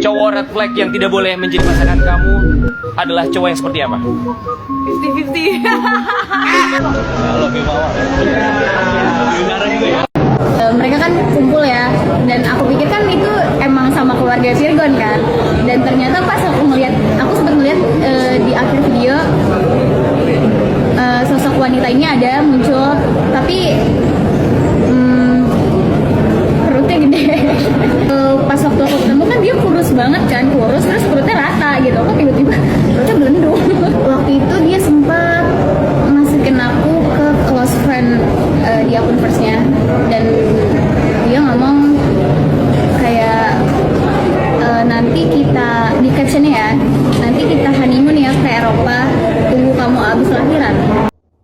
Cowok red flag yang tidak boleh menjadi pasangan kamu adalah cowok yang seperti apa? 50-50. Halo, Mawar. Inara juga ya? Mereka kan kumpul ya, dan aku pikir kan itu emang sama keluarga Virgon kan, dan ternyata pas aku sempat melihat di akhir video sosok wanita ini ada muncul, tapi perutnya gede. Pas waktu aku ketemu kan dia kurus banget kan, terus perutnya rata gitu, kok tiba-tiba perutnya belendung. Waktu itu dia sempat masukin aku ke close friend di akun first-nya, dan dia ngomong kayak nanti kita di captionnya ya, nanti kita honeymoon ya ke Eropa, tunggu kamu abis lahiran.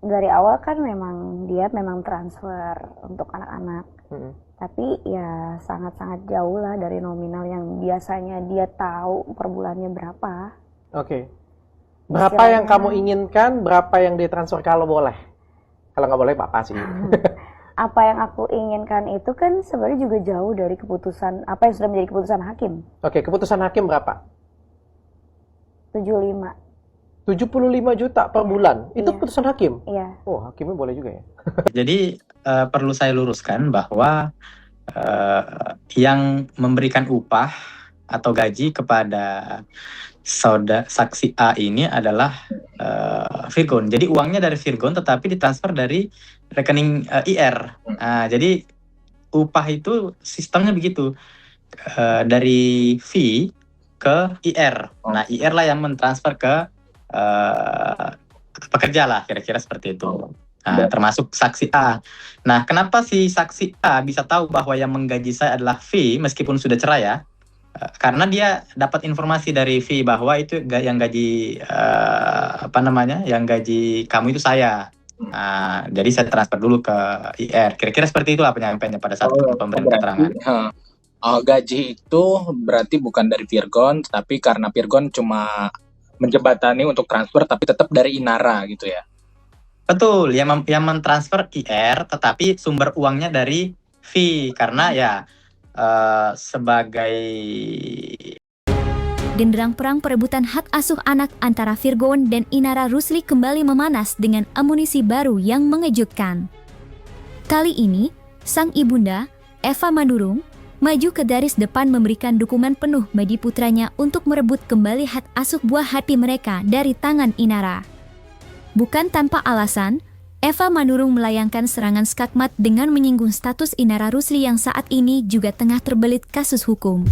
Dari awal kan memang dia transfer untuk anak-anak, tapi ya sangat-sangat jauh lah dari nominal yang biasanya dia tahu per bulannya berapa. Oke. Berapa yang kamu inginkan, berapa yang ditransfer kalau boleh? Kalau nggak boleh apa sih? Apa yang aku inginkan itu kan sebenarnya juga jauh dari keputusan apa yang sudah menjadi keputusan hakim. Oke, keputusan hakim berapa? 75. 75 juta per bulan. Itu Iya. keputusan hakim? Iya. Oh, hakimnya boleh juga ya. Jadi perlu saya luruskan bahwa yang memberikan upah atau gaji kepada saksi A ini adalah Virgon. Jadi uangnya dari Virgon tetapi ditransfer dari rekening IR. Jadi upah itu sistemnya begitu, dari fee ke IR. Nah, IR lah yang mentransfer ke pekerja lah, kira-kira seperti itu. Nah, termasuk saksi A. Nah, kenapa si saksi A bisa tahu bahwa yang menggaji saya adalah V meskipun sudah cerai ya? Karena dia dapat informasi dari V bahwa itu yang gaji yang gaji kamu itu saya. Jadi saya transfer dulu ke IR. Kira-kira seperti itulah penyampaiannya pada saat pemberian keterangan. Gaji itu berarti bukan dari Virgon, tapi karena Virgon cuma menjembatani untuk transfer, tapi tetap dari Inara gitu ya? Betul, yang mentransfer IR, tetapi sumber uangnya dari V, karena ya sebagai... Genderang perang perebutan hak asuh anak antara Virgon dan Inara Rusli kembali memanas dengan amunisi baru yang mengejutkan. Kali ini, sang ibunda, Eva Manurung, maju ke garis depan memberikan dukungan penuh bagi putranya untuk merebut kembali hak asuh buah hati mereka dari tangan Inara. Bukan tanpa alasan, Eva Manurung melayangkan serangan skakmat dengan menyinggung status Inara Rusli yang saat ini juga tengah terbelit kasus hukum.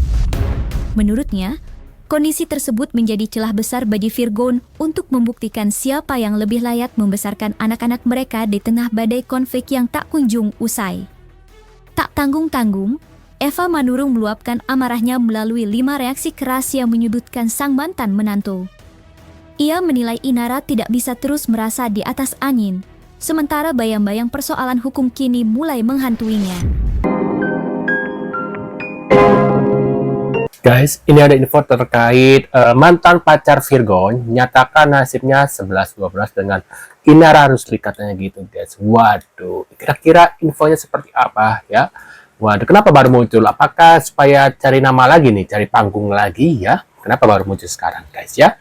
Menurutnya, kondisi tersebut menjadi celah besar bagi Virgon untuk membuktikan siapa yang lebih layak membesarkan anak-anak mereka di tengah badai konflik yang tak kunjung usai. Tak tanggung-tanggung, Eva Manurung meluapkan amarahnya melalui 5 reaksi keras yang menyudutkan sang mantan menantu. Ia menilai Inara tidak bisa terus merasa di atas angin, sementara bayang-bayang persoalan hukum kini mulai menghantuinya. Guys, ini ada info terkait mantan pacar Virgon nyatakan nasibnya 11-12 dengan Inara Rusli, katanya gitu guys. Waduh, kira-kira infonya seperti apa ya? Waduh, kenapa baru muncul? Apakah supaya cari nama lagi nih, cari panggung lagi ya? Kenapa baru muncul sekarang guys ya?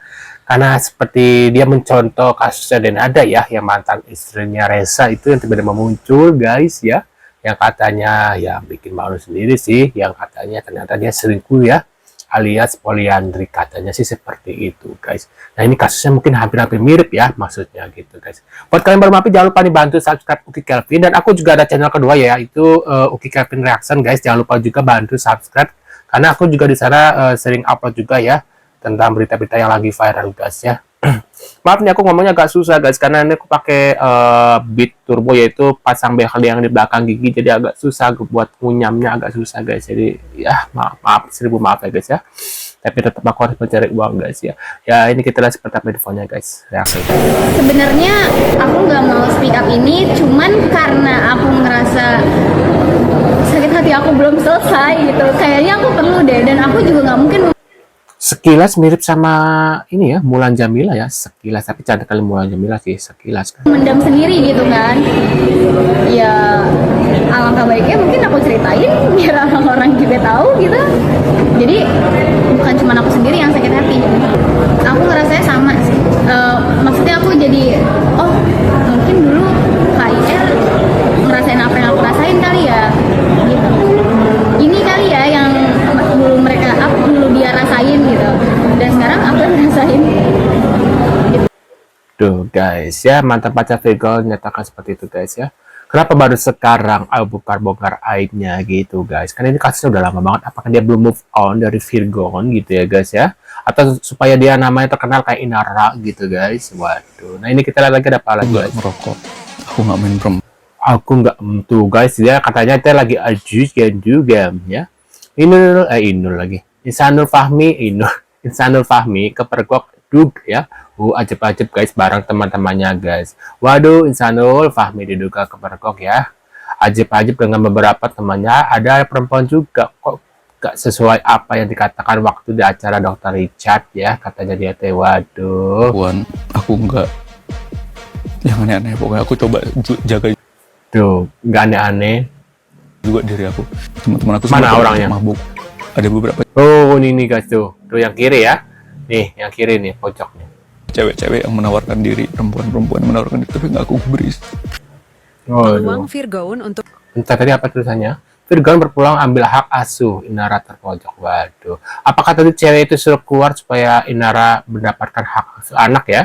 Karena seperti dia mencontoh kasusnya dan ada ya, yang mantan istrinya Reza itu yang tiba-tiba muncul guys ya. Yang katanya ya bikin malu sendiri sih, yang katanya ternyata dia selingkuh ya, alias poliandri, katanya sih seperti itu guys. Nah ini kasusnya mungkin hampir-hampir mirip ya maksudnya gitu guys. Buat kalian baru mampir jangan lupa dibantu subscribe Uki Kelvin, dan aku juga ada channel kedua ya, itu Uki Kelvin Reaction guys. Jangan lupa juga bantu subscribe karena aku juga di sana sering upload juga ya tentang berita-berita yang lagi viral guys ya. Maaf nih aku ngomongnya agak susah guys, karena ini aku pakai Beat Turbo, yaitu pasang bekel yang di belakang gigi, jadi agak susah buat ngunyamnya, agak susah guys. Jadi ya maaf 1000 maaf ya guys ya, tapi tetap aku harus mencari uang guys ya. Ya ini kita lihat seperti apa infonya guys, reaksi. Sebenarnya aku nggak mau speak up ini, cuman karena aku ngerasa sakit hati aku belum selesai gitu. Kayaknya aku perlu deh, dan aku juga nggak mungkin. Sekilas mirip sama ini ya, Mulan Jamila ya, sekilas, tapi cantik kali Mulan Jamila sih, sekilas kan. Mendam sendiri gitu kan. Ya alangkah baiknya mungkin aku ceritain biar orang-orang juga tahu gitu. Jadi bukan cuma Tuh guys ya, mantan pacar Virgon nyatakan seperti itu guys ya. Kenapa baru sekarang bongkar aibnya gitu guys? Karena ini kasusnya udah lama banget. Apakah dia belum move on dari Virgon gitu ya guys ya? Atau supaya dia namanya terkenal kayak Inara gitu guys? Waduh. Nah ini kita lihat lagi ada apa lagi guys? Merokok. Aku nggak main perempuan. Aku nggak tuh guys dia katanya dia lagi ajus juga ya. Inul lagi. Insanul Fahmi kepergok dug ya. Ajib-ajib guys bareng teman-temannya guys. Waduh, Insanul Fahmi diduga kepergok ya. Ajib-ajib dengan beberapa temannya. Ada perempuan juga kok gak sesuai apa yang dikatakan waktu di acara Dr. Richard ya. Katanya dia teh waduh. Aku nggak yang aneh-aneh. Pokoknya aku coba jaga Tuh, nggak aneh-aneh. juga diri aku. Teman-teman aku Mana semua orangnya? mabuk. Ada beberapa Oh, ini guys tuh. Tuh yang kiri ya. Nih, yang kiri nih pojoknya. cewek-cewek yang menawarkan diri, perempuan-perempuan yang menawarkan diri, tapi nggak aku gubris. Peluang Virgon untuk Entah tadi apa tulisannya? Virgon berpulang ambil hak asuh Inara terpojok. Waduh. Apakah tadi cewek itu suruh keluar supaya Inara mendapatkan hak asuh anak ya?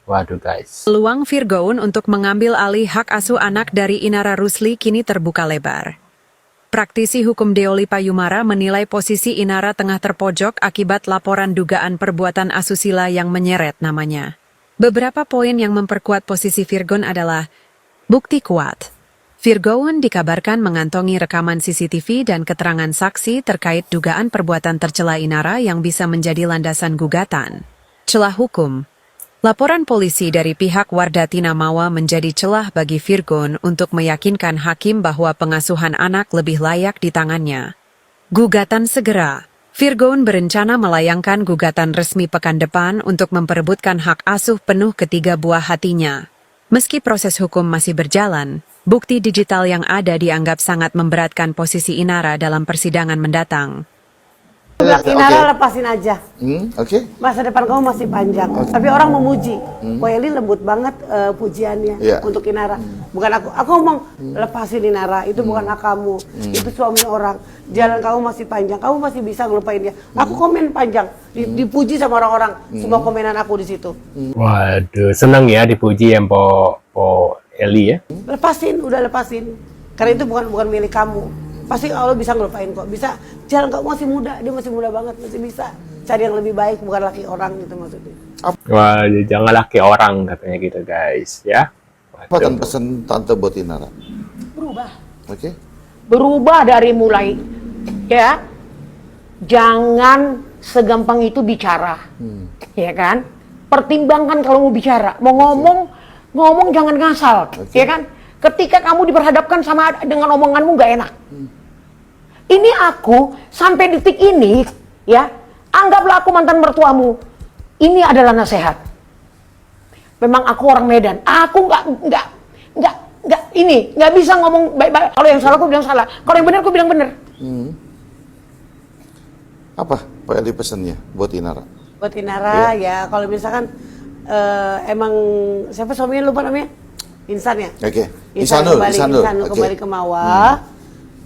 Waduh guys. peluang Virgon untuk mengambil alih hak asuh anak dari Inara Rusli kini terbuka lebar. Praktisi hukum Deoli Payumara menilai posisi Inara tengah terpojok akibat laporan dugaan perbuatan asusila yang menyeret namanya. Beberapa poin yang memperkuat posisi Virgon adalah bukti kuat. Virgon dikabarkan mengantongi rekaman CCTV dan keterangan saksi terkait dugaan perbuatan tercela Inara yang bisa menjadi landasan gugatan. Celah hukum. Laporan polisi dari pihak Wardatina Mawa menjadi celah bagi Virgon untuk meyakinkan hakim bahwa pengasuhan anak lebih layak di tangannya. Gugatan segera. Virgon berencana melayangkan gugatan resmi pekan depan untuk memperebutkan hak asuh penuh ketiga buah hatinya. Meski proses hukum masih berjalan, bukti digital yang ada dianggap sangat memberatkan posisi Inara dalam persidangan mendatang. Inara lepasin aja. Oke. Masa depan kamu masih panjang. Tapi orang memuji. Koeli lembut banget pujiannya untuk Inara. Bukan aku. Aku ngomong lepasin Inara. Itu bukan hak kamu. Itu suami orang. Jalan kamu masih panjang. Kamu masih bisa ngelupain dia. Aku komen panjang. Dipuji sama orang-orang. Semua komenan aku di situ. Waduh, senang ya dipuji yang Po Eli ya. Lepasin, udah lepasin. Karena itu bukan milik kamu. Pasti Allah bisa ngelupain kok. Bisa. Jalan kamu masih muda. Dia masih muda banget. Masih bisa cari yang lebih baik. Bukan laki orang gitu maksudnya. Wah, jangan laki orang katanya gitu guys ya. Apa kan pesan tante buat Inara? Berubah. Oke. Berubah dari mulai ya, jangan segampang itu bicara, ya kan? Pertimbangkan kalau mau bicara, mau ngomong jangan ngasal, ya kan? Ketika kamu diperhadapkan sama dengan omonganmu nggak enak. Ini aku sampai detik ini, ya, anggaplah aku mantan mertuamu. Ini adalah nasihat. Memang aku orang Medan, aku nggak bisa ngomong baik-baik. Kalau yang salah aku bilang salah, kalau yang benar aku bilang benar. Apa Pak Eli pesannya buat Inara? Buat Inara ya, kalau misalkan emang siapa suaminya lupa namanya? Insan ya? Oke. Insanul Insanul. kembali ke Mawa.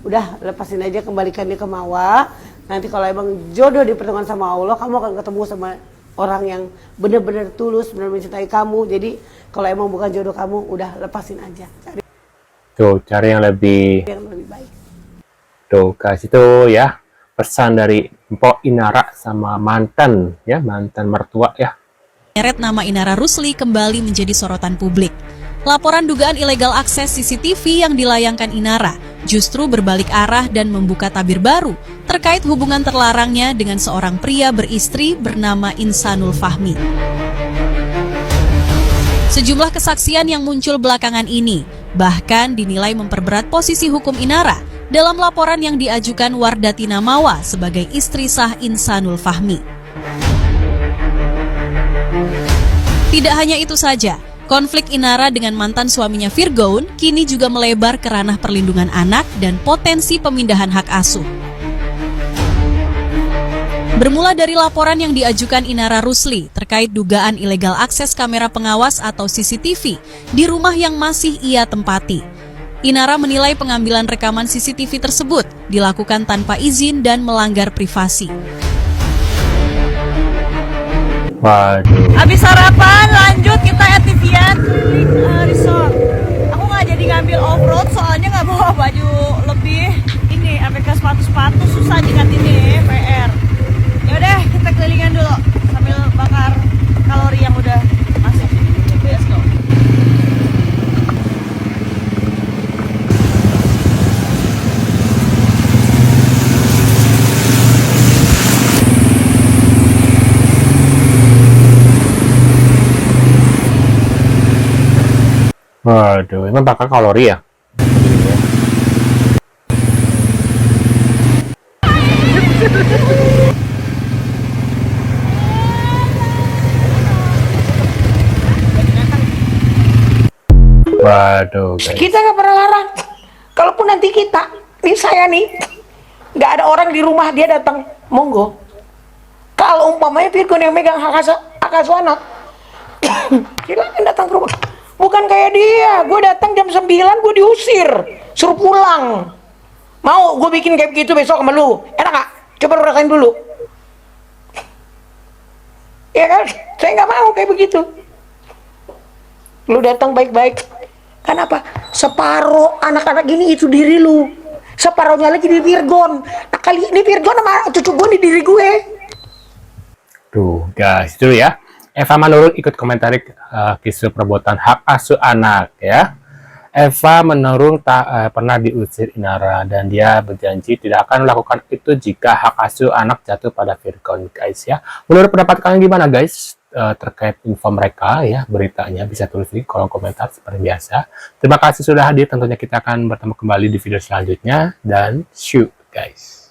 Udah lepasin aja, kembalikan dia ke Mawa. Nanti kalau emang jodoh dipertemukan sama Allah, kamu akan ketemu sama orang yang benar-benar tulus, benar mencintai kamu. Jadi kalau emang bukan jodoh kamu, udah lepasin aja. Cari yang lebih baik. Tuh kasih tuh ya pesan dari Mpok Inara sama mantan mertua ya. Menyeret nama Inara Rusli kembali menjadi sorotan publik. Laporan dugaan ilegal akses CCTV yang dilayangkan Inara justru berbalik arah dan membuka tabir baru terkait hubungan terlarangnya dengan seorang pria beristri bernama Insanul Fahmi. Sejumlah kesaksian yang muncul belakangan ini bahkan dinilai memperberat posisi hukum Inara dalam laporan yang diajukan Wardatina Mawa sebagai istri sah Insanul Fahmi. Tidak hanya itu saja, konflik Inara dengan mantan suaminya Virgon kini juga melebar ke ranah perlindungan anak dan potensi pemindahan hak asuh. Bermula dari laporan yang diajukan Inara Rusli terkait dugaan ilegal akses kamera pengawas atau CCTV di rumah yang masih ia tempati. Inara menilai pengambilan rekaman CCTV tersebut dilakukan tanpa izin dan melanggar privasi. Waduh. Habis sarapan lanjut kita lihat keliling resort. Aku nggak jadi ngambil off road soalnya nggak bawa baju lebih. Ini APK sepatu susah nyikat ini PR. Ya udah kita kelilingan dulu sambil bakar kalori yang udah masuk. Let's go. Waduh, emang bakal kalori ya? Waduh, guys. Kita nggak pernah larang. Kalaupun nanti kita, nih saya nih, nggak ada orang di rumah dia datang, monggo. Kalau umpamanya Virgon yang megang hak asuh anak, silakan datang ke rumah. Bukan kayak dia, gue datang jam 9, gue diusir, suruh pulang. Mau gue bikin kayak begitu besok sama lu? Enak gak? Coba lu rasain dulu. Ya kan? Saya nggak mau kayak begitu. Lu datang baik-baik. Kenapa? Separuh anak-anak gini itu diri lu. Separuhnya lagi di Virgon. Nah, kali ini Virgon sama cucu gue di diri gue. Tuh, guys, itu ya. Eva Manurung ikut komentari kisah perbuatan hak asuh anak ya. Eva Manurung tak pernah diusir Inara dan dia berjanji tidak akan melakukan itu jika hak asuh anak jatuh pada Virgon, guys ya. Menurut pendapat kalian gimana, guys? Terkait info mereka ya, beritanya bisa tulis di kolom komentar seperti biasa. Terima kasih sudah hadir, tentunya kita akan bertemu kembali di video selanjutnya dan shoot, guys.